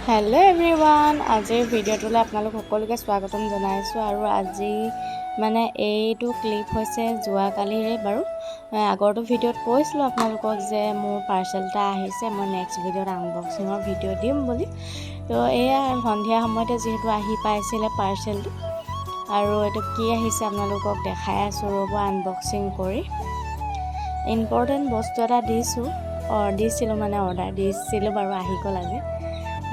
Hello' everyone, আজিৰ ভিডিঅ'টোলৈ আপোনালোক সকলোকে স্বাগতম জনাইছোঁ। আৰু আজি মানে এইটো ক্লিপ হৈছে যোৱাকালিৰে বাৰু। আগৰটো ভিডিঅ'ত কৈছিলোঁ আপোনালোকক যে মোৰ পাৰ্চেল এটা আহিছে, মই নেক্সট ভিডিঅ'ত আনবক্সিঙৰ ভিডিঅ' দিম বুলি। তো এয়া সন্ধিয়া সময়তে যিহেতু আহি পাইছিলে পাৰ্চেলটো, আৰু এইটো কি আহিছে আপোনালোকক দেখাই আছোঁ ৰ'ব আনবক্সিং কৰি। ইম্পৰ্টেণ্ট বস্তু এটা অৰ্ডাৰ দিছিলোঁ বাৰু, আহি গ'ল আজি।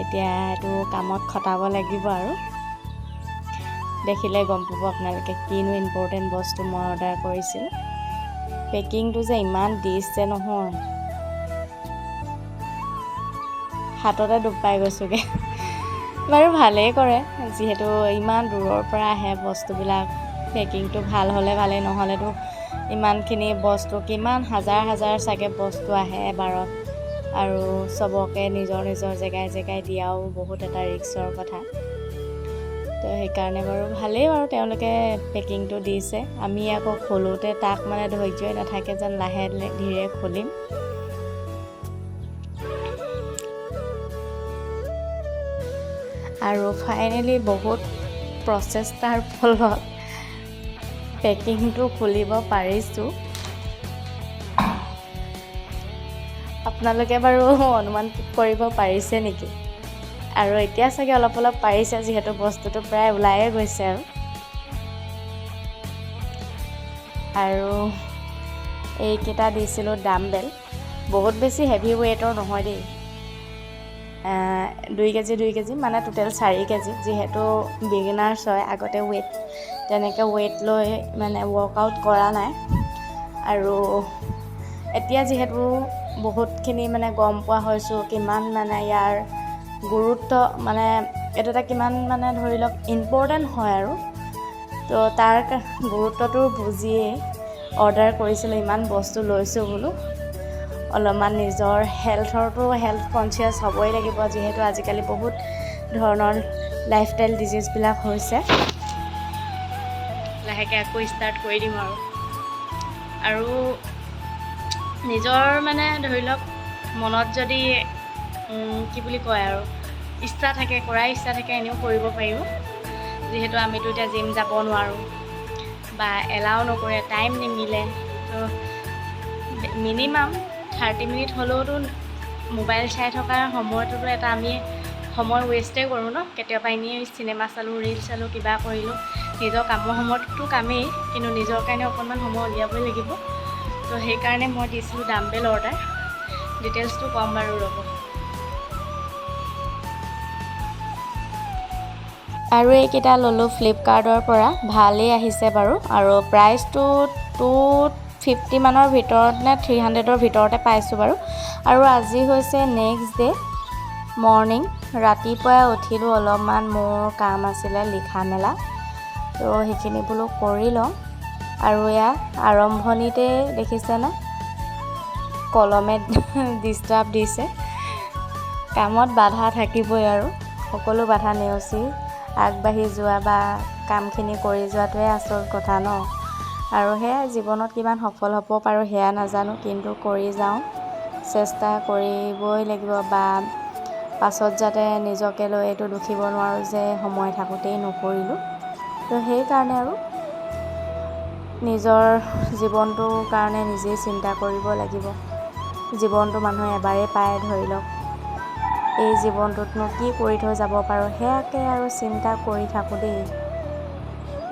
এতিয়া এইটো কামত খটাব লাগিব আৰু দেখিলে গম পাব আপোনালোকে কিনো ইম্পৰ্টেণ্ট বস্তু মই অৰ্ডাৰ কৰিছিলোঁ। পেকিংটো যে ইমান দিছে নহয়, হাততে ডুব পাই গৈছোঁগৈ। বাৰু ভালেই কৰে, যিহেতু ইমান দূৰৰ পৰা আহে বস্তুবিলাক। পেকিংটো ভাল হ'লে ভালেই, নহ'লেতো ইমানখিনি বস্তু কিমান হাজাৰ চাগে বস্তু আহে এবাৰত, আৰু চবকে নিজৰ জেগাই দিয়াও বহুত এটা ৰিস্কৰ কথা। তো সেইকাৰণে বাৰু ভালেই বাৰু তেওঁলোকে পেকিংটো দিছে। আমি আকৌ খোলোতে তাক মানে ধৈৰ্যই নাথাকে যেন লাহে ধীৰে খুলিম। আৰু ফাইনেলি বহুত প্ৰচেষ্টাৰ ফলত পেকিংটো খুলিব পাৰিছোঁ। আপোনালোকে বাৰু অনুমান কৰিব পাৰিছে নেকি? আৰু এতিয়া চাগে অলপ পাৰিছে, যিহেতু বস্তুটো প্ৰায় ওলায়ে গৈছে। আৰু এইকেইটা দিছিলোঁ ডাম্বেল, বহুত বেছি হেভি ৱেইটৰ নহয় দেই, 2 কেজি মানে টোটেল 4 কেজি। যিহেতু বিগিনাৰ্ছ হয়, আগতে তেনেকৈ ৱেইট লৈ মানে ৱৰ্কআউট কৰা নাই। আৰু এতিয়া যিহেতু বহুতখিনি মানে গম পোৱা হৈছোঁ কিমান মানে ইয়াৰ গুৰুত্ব, মানে এইটো এটা কিমান মানে ধৰি লওক ইম্পৰ্টেণ্ট হয় আৰু। তো তাৰ গুৰুত্বটো বুজিয়েই অৰ্ডাৰ কৰিছিলোঁ। ইমান বস্তু লৈছোঁ বোলো, অলপমান নিজৰ হেল্থ কনচিয়াছ হ'বই লাগিব, যিহেতু আজিকালি বহুত ধৰণৰ লাইফষ্টাইল ডিজিজবিলাক হৈছে। লাহেকৈ আকৌ ষ্টাৰ্ট কৰি দিম আৰু নিজৰ মানে ধৰি লওক মনত যদি কি বুলি কয় আৰু ইচ্ছা থাকে, কৰাৰ ইচ্ছা থাকে, এনেও কৰিব পাৰিব। যিহেতু আমিতো এতিয়া জিম যাব নোৱাৰোঁ বা এলাও নকৰে, টাইম নিমিলে। তো মিনিমাম 30 মিনিট হ'লেওতো মোবাইল চাই থকাৰ সময়টোতো এটা আমি সময় ৱেষ্টেই কৰোঁ ন। কেতিয়াবা এনেই চিনেমা চালোঁ, ৰীল চালোঁ, কিবা কৰিলোঁ। নিজৰ কামৰ সময়টোতো কামেই, কিন্তু নিজৰ কাৰণে অকণমান সময় উলিয়াবই লাগিব। তো সেইকাৰণে মই দিছিলোঁ ডাম্বেল অৰ্ডাৰ। ডিটেইলছটো ক'ম বাৰু ৰ'ব। আৰু এইকেইটা ল'লোঁ ফ্লিপকাৰ্টৰ পৰা, ভালেই আহিছে বাৰু। আৰু প্ৰাইচটো 250 মানৰ ভিতৰত নে 300ৰ ভিতৰতে পাইছোঁ বাৰু। আৰু আজি হৈছে নেক্সট ডে মৰ্ণিং, ৰাতিপুৱাই উঠিলোঁ, অলপমান মোৰ কাম আছিলে লিখা মেলা, তো সেইখিনি বোলো কৰি লওঁ। আৰু এয়া আৰম্ভণিতে দেখিছেনে কলমে ডিষ্টাৰ্ব দিছে। কামত বাধা থাকিবই, আৰু সকলো বাধা নেওচি আগবাঢ়ি যোৱা বা কামখিনি কৰি যোৱাটোৱে আচল কথা ন। আৰু সেয়াই জীৱনত কিমান সফল হ'ব পাৰোঁ সেয়া নাজানো, কিন্তু কৰি যাওঁ, চেষ্টা কৰিবই লাগিব। বা পাছত যাতে নিজকে লৈ এইটো দুখিব নোৱাৰোঁ যে সময় থাকোঁতেই নকৰিলোঁ। তো সেইকাৰণে আৰু নিজৰ জীৱনটোৰ কাৰণে নিজেই চিন্তা কৰিব লাগিব। জীৱনটো মানুহে এবাৰেই পায়, ধৰি লওক এই জীৱনটোতনো কি কৰি থৈ যাব পাৰোঁ, সেয়াকে আৰু চিন্তা কৰি থাকোঁ দেই।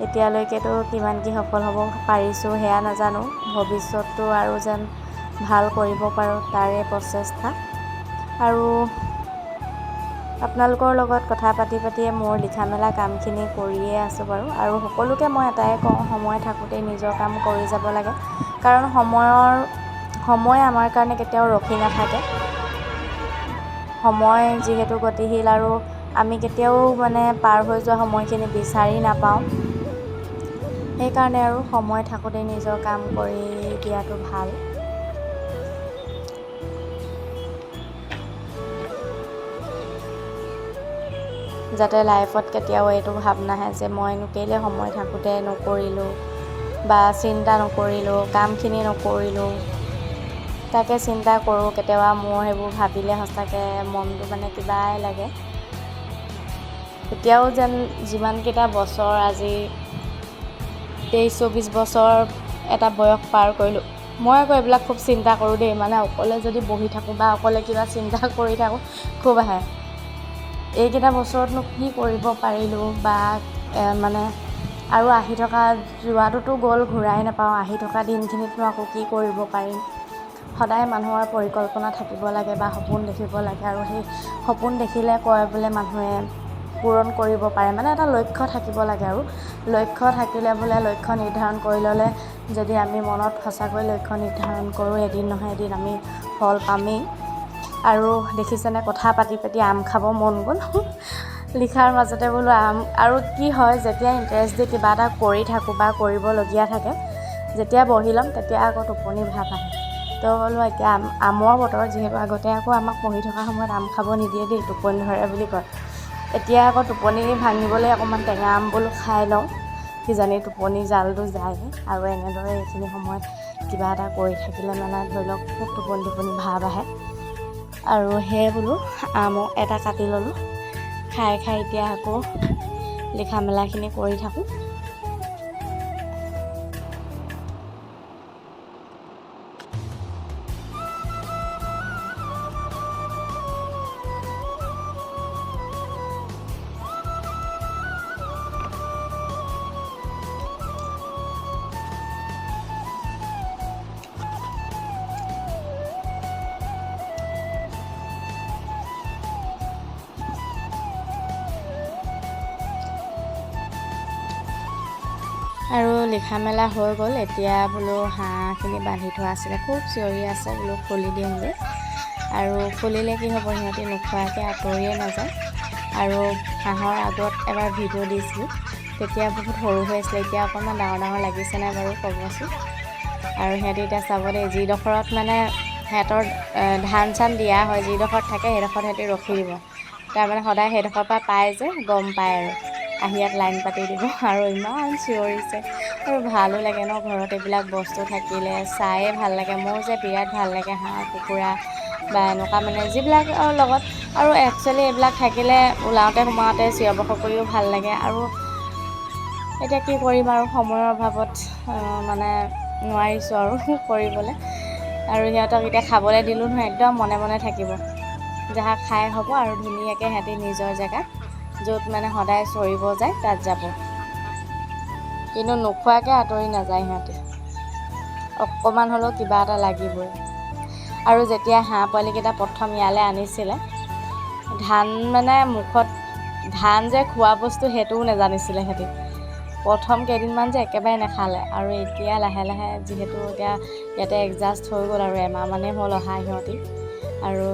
এতিয়ালৈকেতো কিমান কি সফল হ'ব পাৰিছোঁ সেয়া নাজানো, ভৱিষ্যতটো আৰু যেন ভাল কৰিব পাৰোঁ তাৰে প্ৰচেষ্টা। আৰু আপোনালোকৰ লগত কথা পাতিয়ে মোৰ লিখা মেলা কামখিনি কৰিয়ে আছোঁ বাৰু। আৰু সকলোকে মই এটাই কওঁ, সময় থাকোঁতেই নিজৰ কাম কৰি যাব লাগে, কাৰণ সময় আমাৰ কাৰণে কেতিয়াও ৰখি নাথাকে। সময় যিহেতু গতিশীল, আৰু আমি কেতিয়াও মানে পাৰ হৈ যোৱা সময়খিনি বিচাৰি নাপাওঁ। সেইকাৰণে আৰু সময় থাকোঁতেই নিজৰ কাম কৰি দিয়াটো ভাল। যাতে লাইফত কেতিয়াও এইটো ভাৱ নাহে যে মইনো কেলৈ সময় থাকোঁতে নকৰিলোঁ, বা চিন্তা নকৰিলোঁ, কামখিনি নকৰিলোঁ। তাকে চিন্তা কৰোঁ কেতিয়াবা, মোৰ সেইবোৰ ভাবিলে সঁচাকৈ মনটো মানে কিবাই লাগে। এতিয়াও যেন যিমানকেইটা বছৰ আজি 23-24 বছৰ এটা বয়স পাৰ কৰিলোঁ মই আকৌ এইবিলাক খুব চিন্তা কৰোঁ দেই মানে অকলে যদি বহি থাকোঁ বা অকলে কিবা চিন্তা কৰি থাকোঁ খুব আহে এইকেইটা বছৰতনো কি কৰিব পাৰিলোঁ বা মানে আৰু আহি থকা যোৱাটোতো গ'ল ঘূৰাই নাপাওঁ আহি থকা দিনখিনিতনো আকৌ কি কৰিব পাৰিম সদায় মানুহৰ পৰিকল্পনা থাকিব লাগে বা সপোন দেখিব লাগে আৰু সেই সপোন দেখিলে কয় বোলে মানুহে পূৰণ কৰিব পাৰে মানে এটা লক্ষ্য থাকিব লাগে আৰু লক্ষ্য থাকিলে বোলে লক্ষ্য নিৰ্ধাৰণ কৰি ল'লে যদি আমি মনত সঁচাকৈ লক্ষ্য নিৰ্ধাৰণ কৰোঁ এদিন নহয় এদিন আমি ফল পামেই আৰু দেখিছেনে কথা পাতি পাতি আম খাব মন গ'ল লিখাৰ মাজতে বোলো আম আৰু কি হয় যেতিয়া ইণ্টাৰেষ্ট দি কিবা এটা কৰি থাকোঁ বা কৰিবলগীয়া থাকে যেতিয়া বহি ল'ম তেতিয়া আকৌ টোপনি ভাৱ আহে তো বোলো এতিয়া আমৰ বতৰ যিহেতু আগতে আকৌ আমাক পঢ়ি থকা সময়ত আম খাব নিদিয়ে দেই টোপনি ধৰে বুলি কয় এতিয়া আকৌ টোপনি ভাঙিবলৈ অকণমান টেঙা আম বোলো খাই লওঁ কিজানি টোপনি জালটো যায় আৰু এনেদৰে এইখিনি সময়ত কিবা এটা কৰি থাকিলে মানে ধৰি লওক খুব টোপনি ভাৱ আহে আৰু সেয়ে বোলো আম এটা কাটি ল'লোঁ খাই এতিয়া আকৌ লিখা মেলাখিনি কৰি থাকোঁ আৰু লিখা মেলা হৈ গ'ল এতিয়া বোলো হাঁহখিনি বান্ধি থোৱা আছিলে খুব চিঞৰি আছে বোলো খুলি দিওঁগৈ আৰু খুলিলে কি হ'ব সিহঁতি নোখোৱাকৈ আঁতৰিয়ে নাযায় আৰু হাঁহৰ আগত এবাৰ ভিডিঅ' দিছিলোঁ তেতিয়া বহুত সৰু হৈ আছিলে এতিয়া অকণমান ডাঙৰ লাগিছে নাই বাৰু ক'বচোন আৰু সিহঁতি এতিয়া চাব দেই যিডোখৰত মানে সিহঁতৰ ধান চান দিয়া হয় যিডোখৰত থাকে সেইডোখৰত সিহঁতি ৰখি দিব তাৰমানে সদায় সেইডোখৰৰ পৰা পায় যে গম পায় আৰু আহি ইয়াত লাইন পাতি দিব আৰু ইমান চিঞৰিছে আৰু ভালো লাগে ন ঘৰত এইবিলাক বস্তু থাকিলে চায়ে ভাল লাগে মোৰ যে বিৰাট ভাল লাগে হাঁহ কুকুৰা বা এনেকুৱা মানে যিবিলাকৰ লগত আৰু একচুৱেলি এইবিলাক থাকিলে ওলাওঁতে সোমাওঁতে চিঞৰ বাখৰ কৰিও ভাল লাগে আৰু এতিয়া কি কৰিম আৰু সময়ৰ অভাৱত মানে নোৱাৰিছোঁ আৰু কৰিবলৈ আৰু সিহঁতক এতিয়া খাবলৈ দিলোঁ নহয় একদম মনে মনে থাকিব যাহা খাই হ'ব আৰু ধুনীয়াকৈ সিহঁতি নিজৰ জেগাত য'ত মানে সদায় চৰিব যায় তাত যাব কিন্তু নোখোৱাকৈ আঁতৰি নাযায় সিহঁতি অকণমান হ'লেও কিবা এটা লাগিবই আৰু যেতিয়া হাঁহ পোৱালিকেইটা প্ৰথম ইয়ালৈ আনিছিলে ধান মানে মুখত ধান যে খোৱা বস্তু সেইটোও নাজানিছিলে সিহঁতি প্ৰথম কেইদিনমান যে একেবাৰে নাখালে আৰু এতিয়া লাহে লাহে যিহেতু এতিয়া ইয়াতে এডজাষ্ট হৈ গ'ল আৰু এমাহমানেই হ'ল অহা সিহঁতি আৰু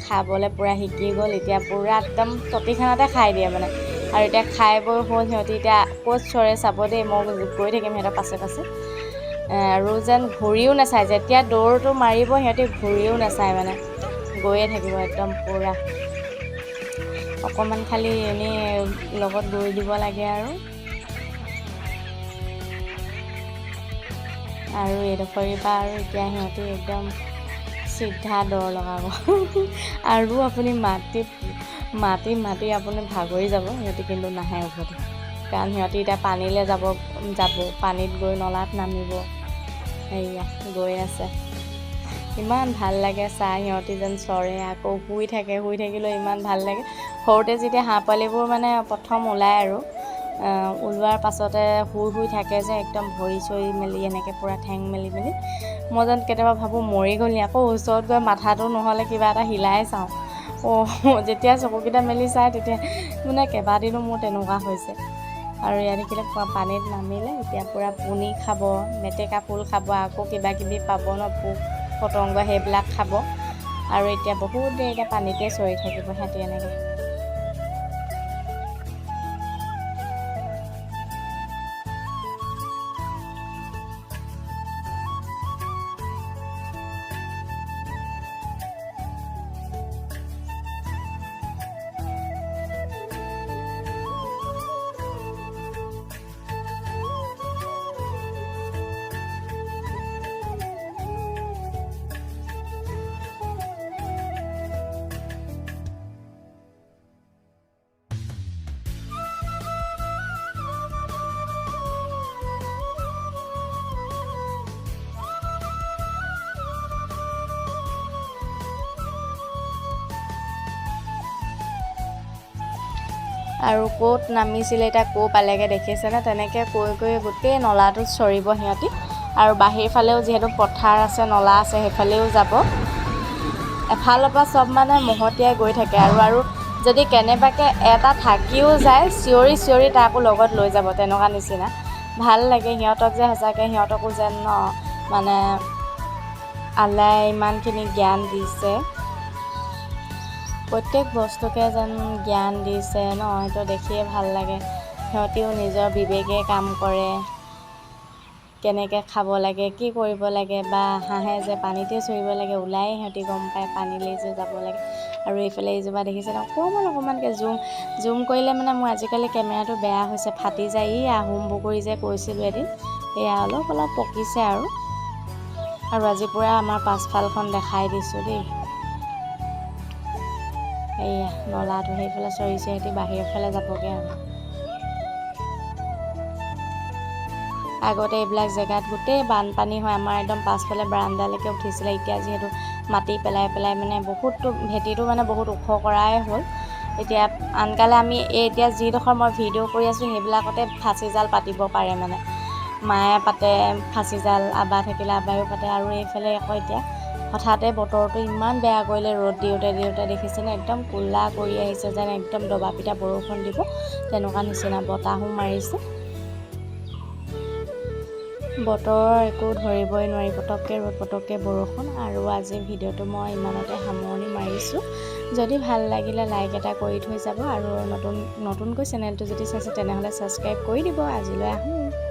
খাবলৈ পূৰা শিকি গ'ল এতিয়া পূৰা একদম তৎক্ষণাতে খাই দিয়ে মানে আৰু এতিয়া খাই বৈ হ'ল সিহঁতি এতিয়া ক'ত চৰে চাব দেই মই গৈ থাকিম সিহঁতৰ পাছে পাছে আৰু যেন ঘূৰিও নাচায় যেতিয়া দৌৰটো মাৰিব সিহঁতি ঘূৰিও নাচায় মানে গৈয়ে থাকিব একদম পূৰা অকণমান খালি এনেই লগত গৈ দিব লাগে আৰু এইডোখৰীৰ পৰা আৰু এতিয়া সিহঁতি একদম চিধা দৌৰ লগাব আৰু আপুনি মাতি আপুনি ভাগৰি যাব সিহঁতি কিন্তু নাহে উভতি কাৰণ সিহঁতি এতিয়া পানীলৈ যাব পানীত গৈ নলাত নামিব সেয়া গৈ আছে ইমান ভাল লাগে চাই সিহঁতি যেন চৰে আকৌ শুই থাকিলেও ইমান ভাল লাগে সৰুতে যেতিয়া হাঁহ পোৱালিবোৰ মানে প্ৰথম ওলায় আৰু ওলোৱাৰ পাছতে শুই থাকে যে একদম ভৰি চৰি মেলি এনেকৈ পূৰা ঠেং মেলি মই যেন কেতিয়াবা ভাবোঁ মৰি গ'ল নি আকৌ ওচৰত গৈ মাথাটো নহ'লে কিবা এটা হিলাই চাওঁ যেতিয়া চকুকেইটা মেলি চাই তেতিয়া মানে কেইবাদিনো মোৰ তেনেকুৱা হৈছে আৰু ইয়াত দেখিলে পানীত নামিলে এতিয়া পূৰা পুনি খাব মেটেকা ফুল খাব আকৌ কিবা কিবি পাব ন পোক পতংগ সেইবিলাক খাব আৰু এতিয়া বহুত দেৰি এতিয়া পানীতে চৰি থাকিব সিহঁতি এনেকৈ আৰু ক'ত নামিছিলে এতিয়া ক'ৰ পালেগৈ দেখিছেনে তেনেকৈ কৈ গোটেই নলাটোত চৰিব সিহঁতি আৰু বাহিৰ ফালেও যিহেতু পথাৰ আছে নলা আছে সেইফালেও যাব এফালৰ পৰা চব মানে মহতিয়াই গৈ থাকে আৰু যদি কেনেবাকৈ এটা থাকিও যায় চিঞৰি তাকো লগত লৈ যাব তেনেকুৱা নিচিনা ভাল লাগে সিহঁতক যে সঁচাকৈ সিহঁতকো যেন ন মানে আল্লাই ইমানখিনি জ্ঞান দিছে প্ৰত্যেক বস্তুকে যেন জ্ঞান দিছে ন সেইটো দেখিয়ে ভাল লাগে সিহঁতিও নিজৰ বিবেকে কাম কৰে কেনেকৈ খাব লাগে কি কৰিব লাগে বা হাঁহে যে পানীতে চৰিব লাগে ওলাই সিহঁতি গম পায় পানীলৈ যে যাব লাগে আৰু এইফালে এইজোপা দেখিছে ন অকণমানকৈ জুম কৰিলে মানে মোৰ আজিকালি কেমেৰাটো বেয়া হৈছে ফাটি যায় আহোম বগৰী যে কৈছিলোঁ এদিন সেয়া অলপ পকিছে আৰু আজি পূৰা আমাৰ পাছফালখন দেখাই দিছোঁ দেই এইয়া নলাটো সেইফালে চৰিছে সিহঁতি বাহিৰৰ ফালে যাবগৈ আৰু আগতে এইবিলাক জেগাত গোটেই বানপানী হয় আমাৰ একদম পাছফালে বাৰান্দালৈকে উঠিছিলে এতিয়া যিহেতু মাটি পেলাই মানে বহুতো ভেটিটো মানে বহুত ওখ কৰাই হ'ল এতিয়া আনকালে আমি এতিয়া যিডোখৰ মই ভিডিঅ' কৰি আছোঁ সেইবিলাকতে ফাঁচি জাল পাতিব পাৰে মানে মায়ে পাতে ফাঁচি জাল আবা থাকিলে আবায়ো পাতে আৰু এইফালে আকৌ এতিয়া হঠাতে বতৰটো ইমান বেয়া কৰিলে ৰ'দ দিওঁতে দেখিছেনে একদম ক'লা কৰি আহিছে যেন একদম দবা পিটা বৰষুণ দিব তেনেকুৱা নিচিনা বতাহো মাৰিছে বতৰৰ একো ধৰিবই নোৱাৰি পটককৈ ৰ'দ পটককৈ বৰষুণ আৰু আজিৰ ভিডিঅ'টো মই ইমানতে সামৰণি মাৰিছোঁ যদি ভাল লাগিলে লাইক এটা কৰি থৈ যাব আৰু নতুনকৈ চেনেলটো যদি চাইছে তেনেহ'লে ছাবস্ক্ৰাইব কৰি দিব আজিলৈ আহোঁ